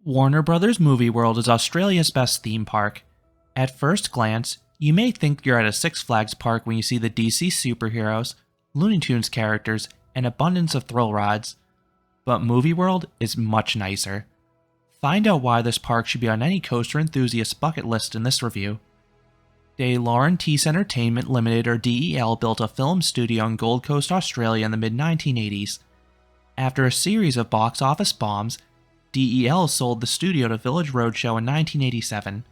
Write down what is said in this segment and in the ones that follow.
Warner Brothers Movie World is Australia's best theme park. At first glance, you may think you're at a Six Flags park when you see the DC superheroes, Looney Tunes characters, and abundance of thrill rides. But Movie World is much nicer. Find out why this park should be on any coaster enthusiast's bucket list in this review. De Laurentiis Entertainment Limited, or DEL, built a film studio in Gold Coast, Australia in the mid-1980s. After a series of box office bombs, DEL sold the studio to Village Roadshow in 1987.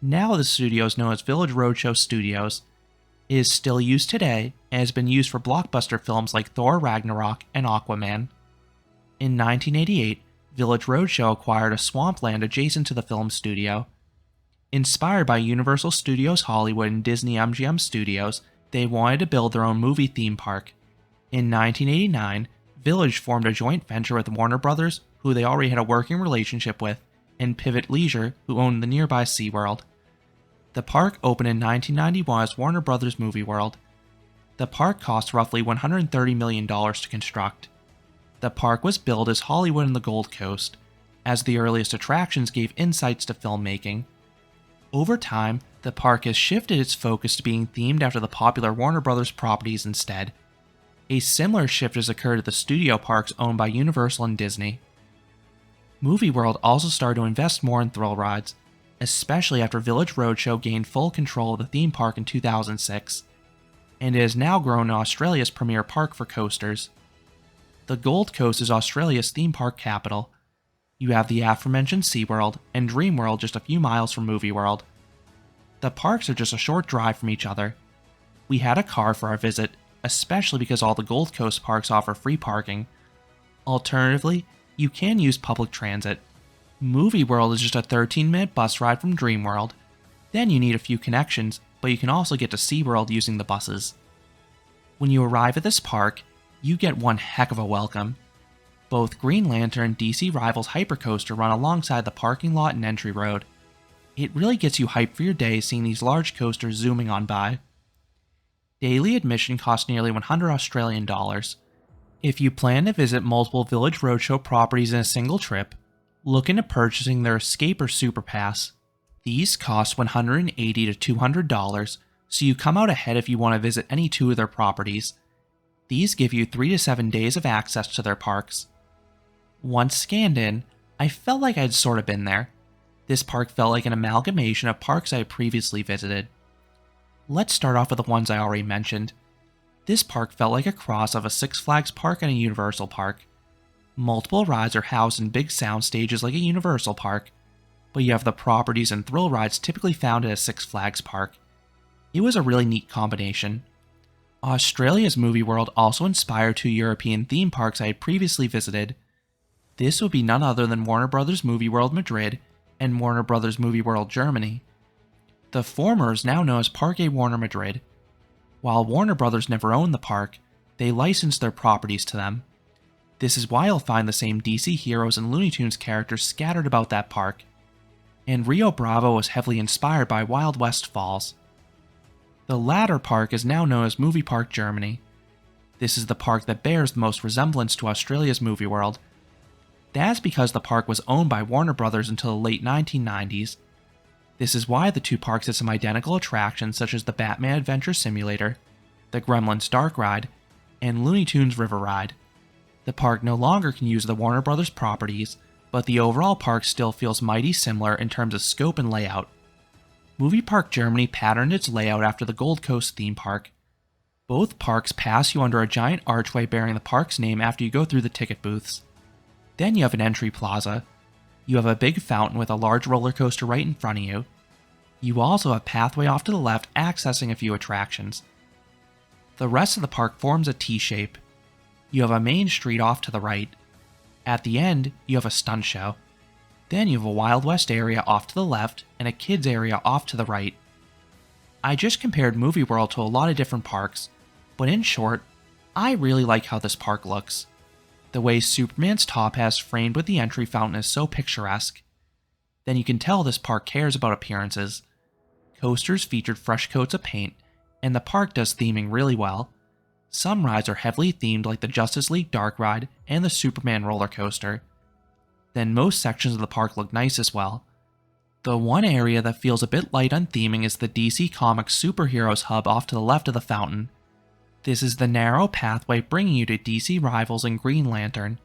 Now the studio is known as Village Roadshow Studios. It is still used today and has been used for blockbuster films like Thor Ragnarok and Aquaman. In 1988, Village Roadshow acquired a swampland adjacent to the film studio. Inspired by Universal Studios Hollywood and Disney MGM Studios, they wanted to build their own movie theme park. In 1989, Village formed a joint venture with Warner Brothers, who they already had a working relationship with, and Pivot Leisure, who owned the nearby SeaWorld. The park opened in 1991 as Warner Brothers Movie World. The park cost roughly $130 million to construct. The park was billed as Hollywood and the Gold Coast, as the earliest attractions gave insights to filmmaking. Over time, the park has shifted its focus to being themed after the popular Warner Brothers properties instead. A similar shift has occurred at the studio parks owned by Universal and Disney. Movie World also started to invest more in thrill rides, especially after Village Roadshow gained full control of the theme park in 2006, and it has now grown to Australia's premier park for coasters. The Gold Coast is Australia's theme park capital. You have the aforementioned SeaWorld and Dreamworld just a few miles from Movie World. The parks are just a short drive from each other. We had a car for our visit, especially because all the Gold Coast parks offer free parking. Alternatively, you can use public transit. Movie World is just a 13-minute bus ride from Dreamworld. Then you need a few connections, but you can also get to SeaWorld using the buses. When you arrive at this park, you get one heck of a welcome. Both Green Lantern and DC Rivals Hypercoaster run alongside the parking lot and entry road. It really gets you hyped for your day seeing these large coasters zooming on by. Daily admission costs nearly $100 Australian dollars. If you plan to visit multiple Village Roadshow properties in a single trip, look into purchasing their Escape or Super Pass. These cost $180 to $200, so you come out ahead if you want to visit any two of their properties. These give you 3 to 7 days of access to their parks. Once scanned in, I felt like I'd sort of been there. This park felt like an amalgamation of parks I had previously visited. Let's start off with the ones I already mentioned. This park felt like a cross of a Six Flags park and a Universal park. Multiple rides are housed in big sound stages like a Universal park, but you have the properties and thrill rides typically found at a Six Flags park. It was a really neat combination. Australia's Movie World also inspired two European theme parks I had previously visited. This would be none other than Warner Brothers Movie World Madrid and Warner Brothers Movie World Germany. The former is now known as Parque Warner Madrid. While Warner Brothers never owned the park, they licensed their properties to them. This is why you'll find the same DC heroes and Looney Tunes characters scattered about that park. And Rio Bravo was heavily inspired by Wild West Falls. The latter park is now known as Movie Park Germany. This is the park that bears the most resemblance to Australia's Movie World. That's because the park was owned by Warner Brothers until the late 1990s. This is why the two parks had some identical attractions such as the Batman Adventure Simulator, the Gremlins Dark Ride, and Looney Tunes River Ride. The park no longer can use the Warner Brothers properties, but the overall park still feels mighty similar in terms of scope and layout. Movie Park Germany patterned its layout after the Gold Coast theme park. Both parks pass you under a giant archway bearing the park's name after you go through the ticket booths. Then you have an entry plaza. You have a big fountain with a large roller coaster right in front of you. You also have a pathway off to the left accessing a few attractions. The rest of the park forms a T-shape. You have a main street off to the right. At the end, you have a stunt show. Then you have a Wild West area off to the left and a kids area off to the right. I just compared Movie World to a lot of different parks, but in short, I really like how this park looks. The way Superman's top has framed with the entry fountain is so picturesque. Then you can tell this park cares about appearances. Coasters featured fresh coats of paint, and the park does theming really well. Some rides are heavily themed like the Justice League Dark Ride and the Superman roller coaster. then most sections of the park look nice as well. The one area that feels a bit light on theming is the DC Comics Superheroes Hub off to the left of the fountain. This is the narrow pathway bringing you to DC Rivals and Green Lantern.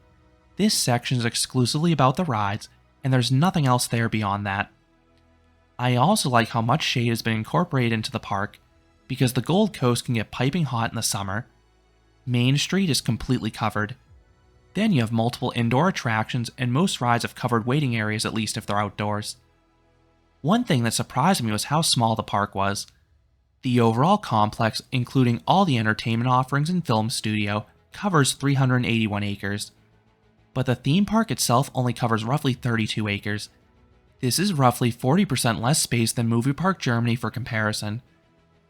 This section is exclusively about the rides, and there's nothing else there beyond that. I also like how much shade has been incorporated into the park, because the Gold Coast can get piping hot in the summer. Main Street is completely covered. Then you have multiple indoor attractions, and most rides have covered waiting areas, at least if they're outdoors. One thing that surprised me was how small the park was. The overall complex, including all the entertainment offerings and film studio, covers 381 acres. But the theme park itself only covers roughly 32 acres. This is roughly 40% less space than Movie Park Germany for comparison.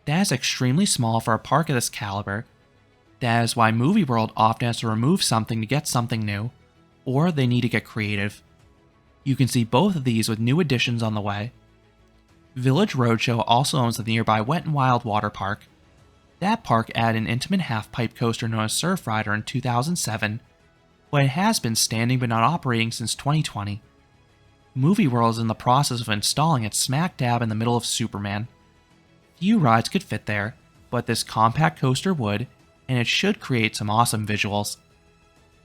That is extremely small for a park of this caliber. That is why Movie World often has to remove something to get something new, or they need to get creative. You can see both of these with new additions on the way. Village Roadshow also owns the nearby Wet n Wild water park. That park added an intimate half-pipe coaster known as Surf Rider in 2007, but it has been standing but not operating since 2020. Movie World is in the process of installing it smack dab in the middle of Superman. Few rides could fit there, but this compact coaster would, and it should create some awesome visuals.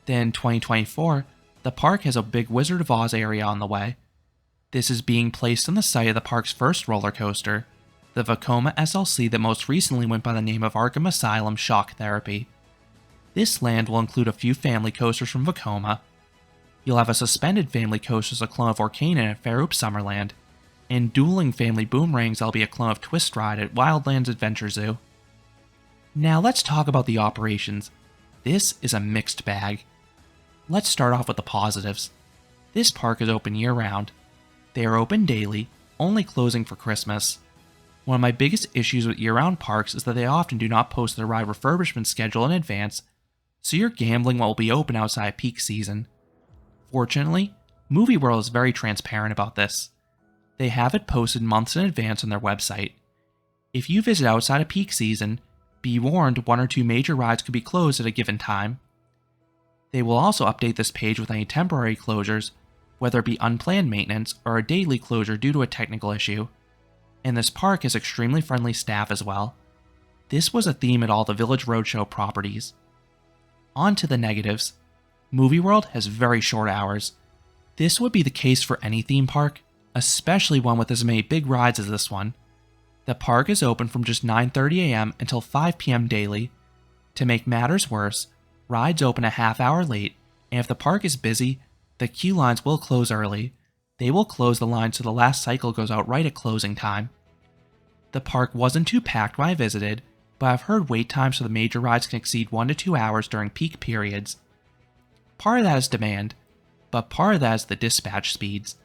Then in 2024, the park has a big Wizard of Oz area on the way. This is being placed on the site of the park's first roller coaster, the Vekoma SLC that most recently went by the name of Arkham Asylum Shock Therapy. This land will include a few family coasters from Vekoma. You'll have a suspended family coaster as a clone of Orcana at Fairhope Summerland, and dueling family boomerangs that'll be a clone of Twist Ride at Wildlands Adventure Zoo. Now let's talk about the operations. This is a mixed bag. Let's start off with the positives. This park is open year-round. They are open daily, only closing for Christmas. One of my biggest issues with year-round parks is that they often do not post their ride refurbishment schedule in advance, so you're gambling what will be open outside peak season. Fortunately, Movie World is very transparent about this. They have it posted months in advance on their website. If you visit outside of peak season, be warned one or two major rides could be closed at a given time. They will also update this page with any temporary closures, whether it be unplanned maintenance or a daily closure due to a technical issue. And this park has extremely friendly staff as well. This was a theme at all the Village Roadshow properties. On to the negatives. Movie World has very short hours. This would be the case for any theme park, especially one with as many big rides as this one. The park is open from just 9:30 a.m. until 5 p.m. daily. To make matters worse, rides open a half hour late, and if the park is busy, the queue lines will close early. They will close the line so the last cycle goes out right at closing time. The park wasn't too packed when I visited, but I've heard wait times for the major rides can exceed 1 to 2 hours during peak periods. Part of that is demand, but part of that is the dispatch speeds.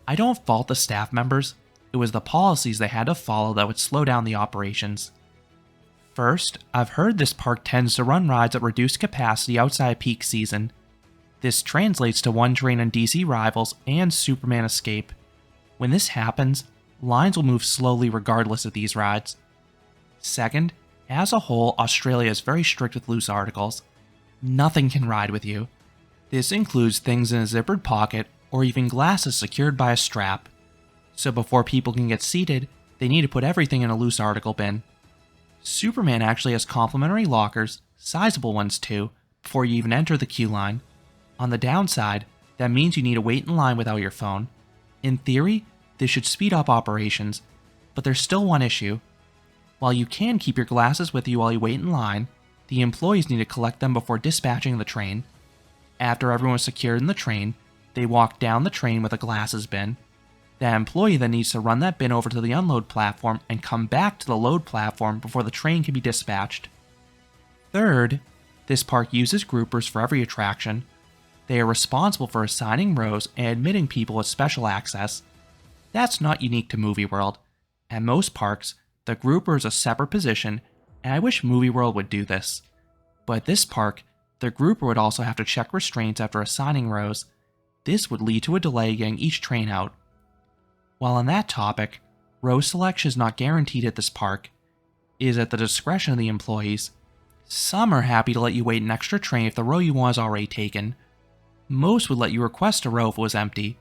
I don't fault the staff members. It was the policies they had to follow that would slow down the operations. First, I've heard this park tends to run rides at reduced capacity outside peak season. This translates to one train on DC Rivals and Superman Escape. When this happens, lines will move slowly regardless of these rides. Second, as a whole, Australia is very strict with loose articles. Nothing can ride with you. This includes things in a zippered pocket or even glasses secured by a strap. So before people can get seated, they need to put everything in a loose article bin. Superman actually has complimentary lockers, sizable ones too, before you even enter the queue line. On the downside, that means you need to wait in line without your phone. In theory, this should speed up operations, but there's still one issue. While you can keep your glasses with you while you wait in line, the employees need to collect them before dispatching the train. After everyone is secured in the train, they walk down the train with a glasses bin. That employee then needs to run that bin over to the unload platform and come back to the load platform before the train can be dispatched. Third, this park uses groupers for every attraction. They are responsible for assigning rows and admitting people with special access. That's not unique to Movie World. At most parks, the grouper is a separate position, and I wish Movie World would do this. But at this park, the grouper would also have to check restraints after assigning rows. This would lead to a delay getting each train out. While on that topic, row selection is not guaranteed at this park. It is at the discretion of the employees. Some are happy to let you wait an extra train if the row you want is already taken. Most would let you request a row if it was empty,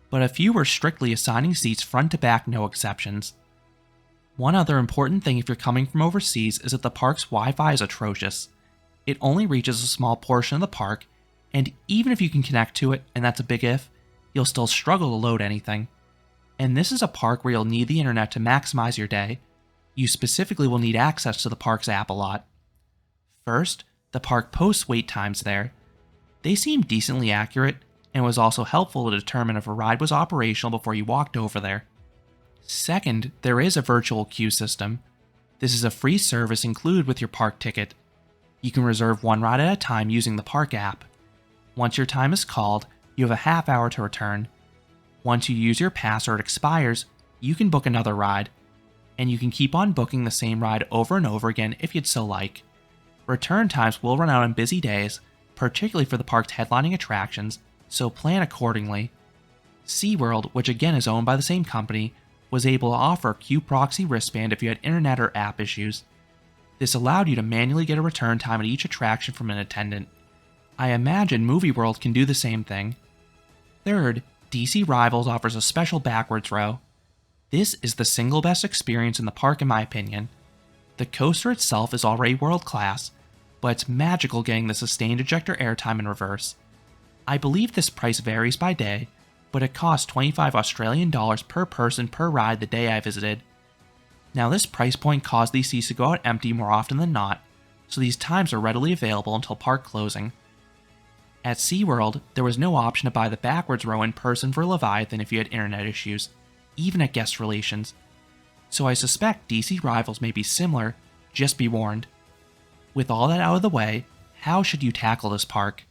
but a few were strictly assigning seats front to back, no exceptions. One other important thing if you're coming from overseas is that the park's Wi-Fi is atrocious. It only reaches a small portion of the park, and even if you can connect to it, and that's a big if, you'll still struggle to load anything. And this is a park where you'll need the internet to maximize your day. You specifically will need access to the park's app a lot. First, the park posts wait times there. They seem decently accurate, and was also helpful to determine if a ride was operational before you walked over there. Second, there is a virtual queue system. This is a free service included with your park ticket. You can reserve one ride at a time using the park app. Once your time is called, you have a half hour to return. Once you use your pass or it expires, you can book another ride. And you can keep on booking the same ride over and over again if you'd so like. Return times will run out on busy days, particularly for the park's headlining attractions, so plan accordingly. SeaWorld, which again is owned by the same company, was able to offer a Q proxy wristband if you had internet or app issues. This allowed you to manually get a return time at each attraction from an attendant. I imagine Movie World can do the same thing. Third, DC Rivals offers a special backwards row. This is the single best experience in the park in my opinion. The coaster itself is already world class, but it's magical getting the sustained ejector airtime in reverse. I believe this price varies by day, but it costs 25 Australian dollars per person per ride the day I visited. Now this price point caused these seats to go out empty more often than not, so these times are readily available until park closing. At SeaWorld, there was no option to buy the backwards row in person for Leviathan if you had internet issues, even at guest relations. So I suspect DC Rivals may be similar, just be warned. With all that out of the way, how should you tackle this park?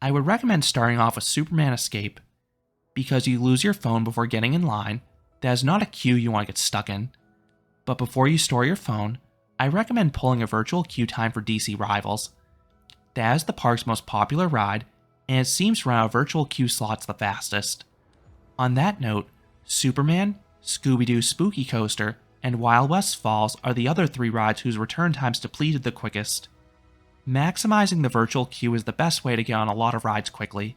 I would recommend starting off with Superman Escape. Because you lose your phone before getting in line, that is not a queue you want to get stuck in. But before you store your phone, I recommend pulling a virtual queue time for DC Rivals. That is the park's most popular ride, and it seems to run out of virtual queue slots the fastest. On that note, Superman, Scooby-Doo Spooky Coaster, and Wild West Falls are the other three rides whose return times depleted the quickest. Maximizing the virtual queue is the best way to get on a lot of rides quickly.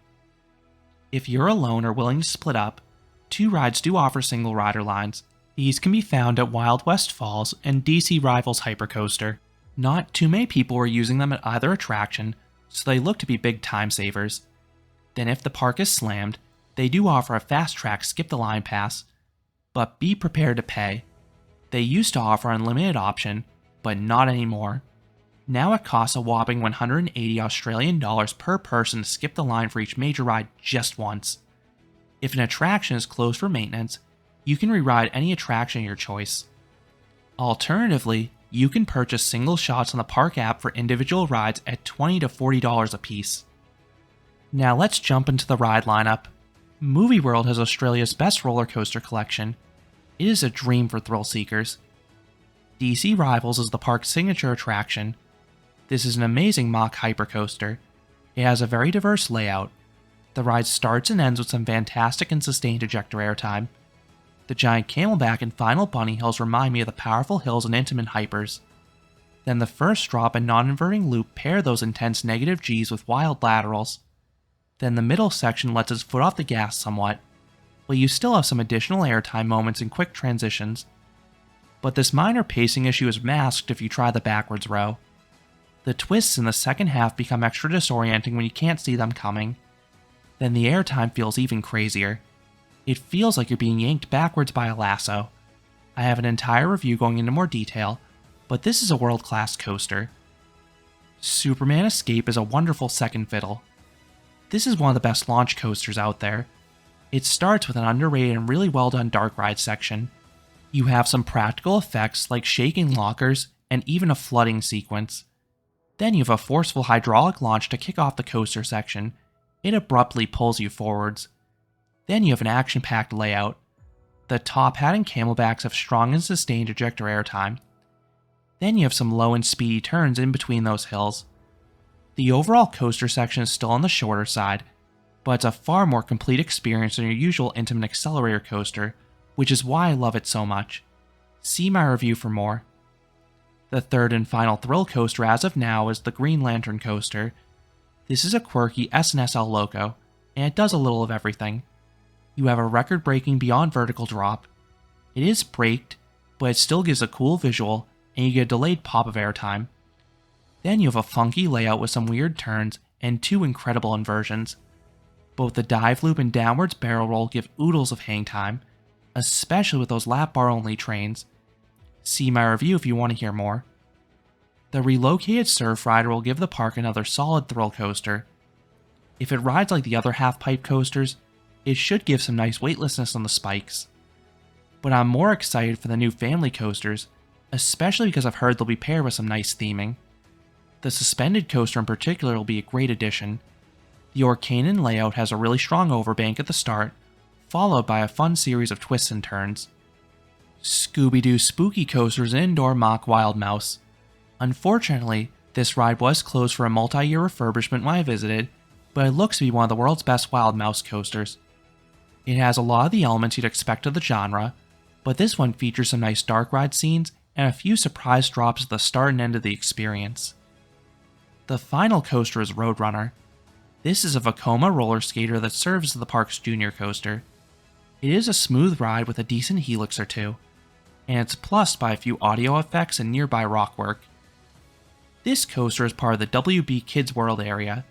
If you're alone or willing to split up, two rides do offer single rider lines. These can be found at Wild West Falls and DC Rivals Hypercoaster. Not too many people were using them at either attraction, so they look to be big time savers. Then if the park is slammed, they do offer a fast track skip the line pass, but be prepared to pay. They used to offer an unlimited option, but not anymore. Now it costs a whopping 180 Australian dollars per person to skip the line for each major ride just once. If an attraction is closed for maintenance, you can re-ride any attraction of your choice. Alternatively, you can purchase single shots on the park app for individual rides at $20 to $40 a piece. Now let's jump into the ride lineup. Movie World has Australia's best roller coaster collection. It is a dream for thrill seekers. DC Rivals is the park's signature attraction. This is an amazing mock hypercoaster. It has a very diverse layout. The ride starts and ends with some fantastic and sustained ejector airtime. The giant camelback and final bunny hills remind me of the powerful hills in Intamin Hypers. Then the first drop and non-inverting loop pair those intense negative Gs with wild laterals. Then the middle section lets its foot off the gas somewhat, but you still have some additional airtime moments and quick transitions. But this minor pacing issue is masked if you try the backwards row. The twists in the second half become extra disorienting when you can't see them coming. Then the airtime feels even crazier. It feels like you're being yanked backwards by a lasso. I have an entire review going into more detail, but this is a world-class coaster. Superman Escape is a wonderful second fiddle. This is one of the best launch coasters out there. It starts with an underrated and really well done dark ride section. You have some practical effects like shaking lockers and even a flooding sequence. Then you have a forceful hydraulic launch to kick off the coaster section. It abruptly pulls you forwards. Then you have an action-packed layout. The top hat and camelbacks have strong and sustained ejector airtime. Then you have some low and speedy turns in between those hills. The overall coaster section is still on the shorter side, but it's a far more complete experience than your usual Intamin accelerator coaster, which is why I love it so much. See my review for more. The third and final thrill coaster as of now is the Green Lantern Coaster. This is a quirky SNSL loco, and it does a little of everything. You have a record-breaking beyond vertical drop. It is braked, but it still gives a cool visual, and you get a delayed pop of airtime. Then you have a funky layout with some weird turns and 2 incredible inversions. Both the dive loop and downwards barrel roll give oodles of hang time, especially with those lap bar only trains. See my review if you want to hear more. The relocated Surf Rider will give the park another solid thrill coaster. If it rides like the other half-pipe coasters, it should give some nice weightlessness on the spikes. But I'm more excited for the new family coasters, especially because I've heard they'll be paired with some nice theming. The suspended coaster in particular will be a great addition. The Orcanon layout has a really strong overbank at the start, followed by a fun series of twists and turns. Scooby-Doo Spooky Coaster is an indoor mock Wild Mouse. Unfortunately, this ride was closed for a multi-year refurbishment when I visited, but it looks to be one of the world's best Wild Mouse coasters. It has a lot of the elements you'd expect of the genre, but this one features some nice dark ride scenes and a few surprise drops at the start and end of the experience. The final coaster is Roadrunner. This is a Vekoma roller skater that serves as the park's junior coaster. It is a smooth ride with a decent helix or two, and it's plussed by a few audio effects and nearby rock work. This coaster is part of the WB Kids World area,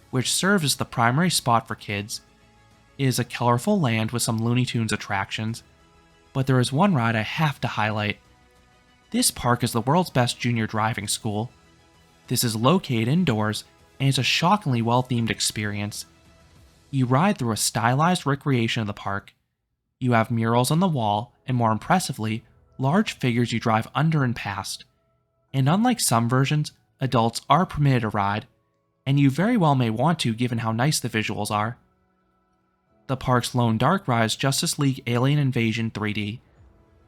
which serves as the primary spot for kids. It is a colorful land with some Looney Tunes attractions, but there is one ride I have to highlight. This park is the world's best junior driving school. This is located indoors, and it's a shockingly well-themed experience. You ride through a stylized recreation of the park. You have murals on the wall, and more impressively, large figures you drive under and past. And unlike some versions, adults are permitted to ride, and you very well may want to given how nice the visuals are. The park's lone dark ride is Justice League Alien Invasion 3D.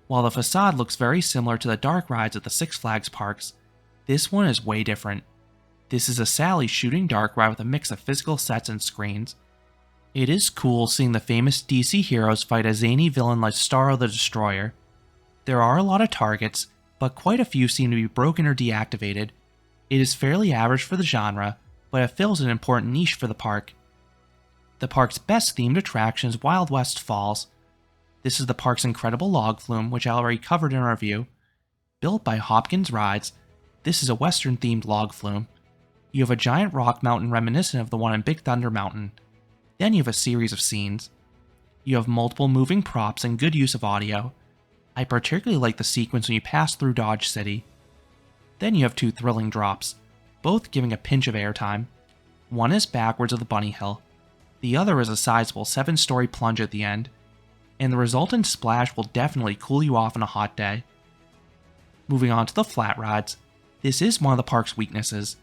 While the facade looks very similar to the dark rides at the Six Flags parks, this one is way different. This is a Sally shooting dark ride with a mix of physical sets and screens. It is cool seeing the famous DC heroes fight a zany villain like Starro the Destroyer. There are a lot of targets, but quite a few seem to be broken or deactivated. It is fairly average for the genre, but it fills an important niche for the park. The park's best themed attraction is Wild West Falls. This is the park's incredible log flume, which I already covered in our review. Built by Hopkins Rides, this is a western-themed log flume. You have a giant rock mountain reminiscent of the one in Big Thunder Mountain. Then you have a series of scenes. You have multiple moving props and good use of audio. I particularly like the sequence when you pass through Dodge City. Then you have 2 thrilling drops, both giving a pinch of airtime. One is backwards of the bunny hill. The other is a sizable 7-story plunge at the end, and the resultant splash will definitely cool you off on a hot day. Moving on to the flat rides, this is one of the park's weaknesses.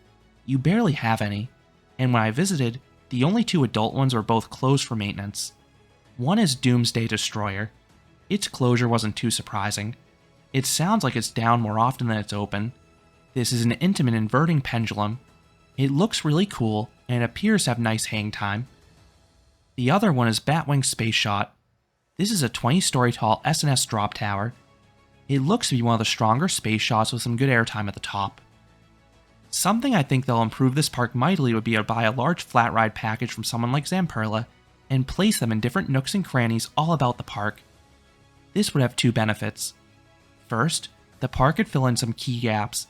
You barely have any, and when I visited, the only 2 adult ones were both closed for maintenance. One is Doomsday Destroyer. Its closure wasn't too surprising. It sounds like it's down more often than it's open. This is an intimate inverting pendulum. It looks really cool, and it appears to have nice hang time. The other one is Batwing Space Shot. This is a 20-story tall S&S drop tower. It looks to be one of the stronger space shots with some good airtime at the top. Something I think they'll improve this park mightily would be to buy a large flat ride package from someone like Zamperla and place them in different nooks and crannies all about the park. This would have 2 benefits. First, the park could fill in some key gaps.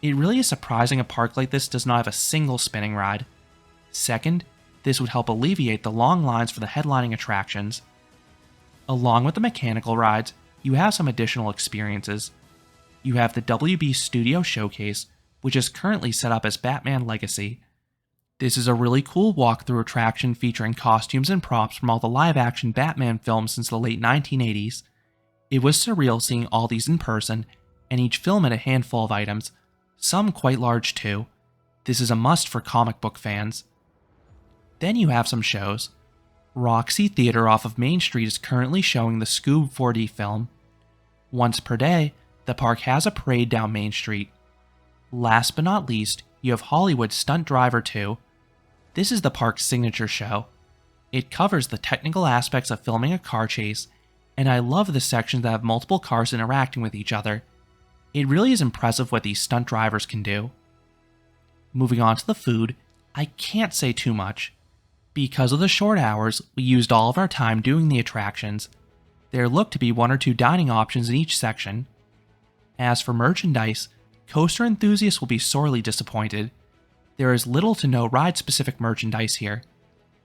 It really is surprising a park like this does not have a single spinning ride. Second, this would help alleviate the long lines for the headlining attractions. Along with the mechanical rides, you have some additional experiences. You have the WB Studio Showcase, which is currently set up as Batman Legacy. This is a really cool walkthrough attraction featuring costumes and props from all the live-action Batman films since the late 1980s. It was surreal seeing all these in person, and each film had a handful of items, some quite large too. This is a must for comic book fans. Then you have some shows. Roxy Theater off of Main Street is currently showing the Scoob 4D film. Once per day, the park has a parade down Main Street. Last but not least, you have Hollywood Stunt Driver 2. This is the park's signature show. It covers the technical aspects of filming a car chase, and I love the sections that have multiple cars interacting with each other. It really is impressive what these stunt drivers can do. Moving on to the food, I can't say too much. Because of the short hours, we used all of our time doing the attractions. There looked to be 1 or 2 dining options in each section. As for merchandise, coaster enthusiasts will be sorely disappointed. There is little to no ride-specific merchandise here.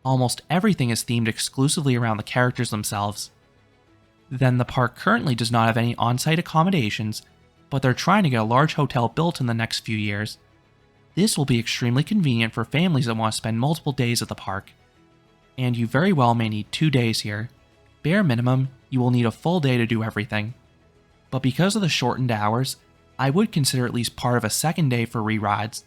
Almost everything is themed exclusively around the characters themselves. Then the park currently does not have any on-site accommodations, but they're trying to get a large hotel built in the next few years. This will be extremely convenient for families that want to spend multiple days at the park. And you very well may need 2 days here. Bare minimum, you will need a full day to do everything. But because of the shortened hours, I would consider at least part of a second day for re-rides.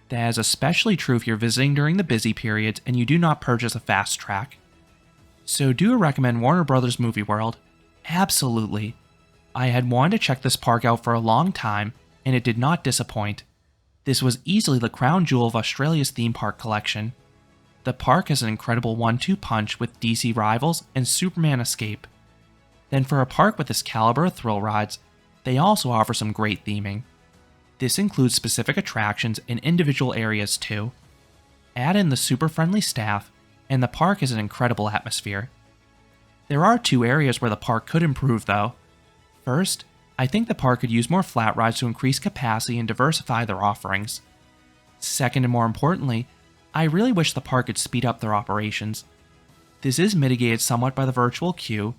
That is especially true if you're visiting during the busy periods and you do not purchase a fast track. So do I recommend Warner Bros. Movie World? Absolutely. I had wanted to check this park out for a long time, and it did not disappoint. This was easily the crown jewel of Australia's theme park collection. The park has an incredible 1-2 punch with DC Rivals and Superman Escape. Then for a park with this caliber of thrill rides, they also offer some great theming. This includes specific attractions in individual areas too. Add in the super friendly staff, and the park has an incredible atmosphere. There are 2 areas where the park could improve though. First, I think the park could use more flat rides to increase capacity and diversify their offerings. Second, and more importantly, I really wish the park could speed up their operations. This is mitigated somewhat by the virtual queue,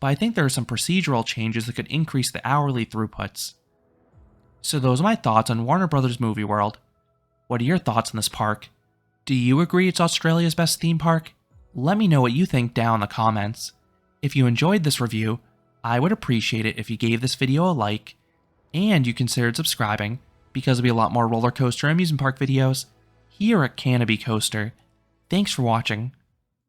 but I think there are some procedural changes that could increase the hourly throughputs. So those are my thoughts on Warner Bros. Movie World. What are your thoughts on this park? Do you agree it's Australia's best theme park? Let me know what you think down in the comments. If you enjoyed this review, I would appreciate it if you gave this video a like, and you considered subscribing, because there'll be a lot more roller coaster and amusement park videos here at Canopy Coaster. Thanks for watching.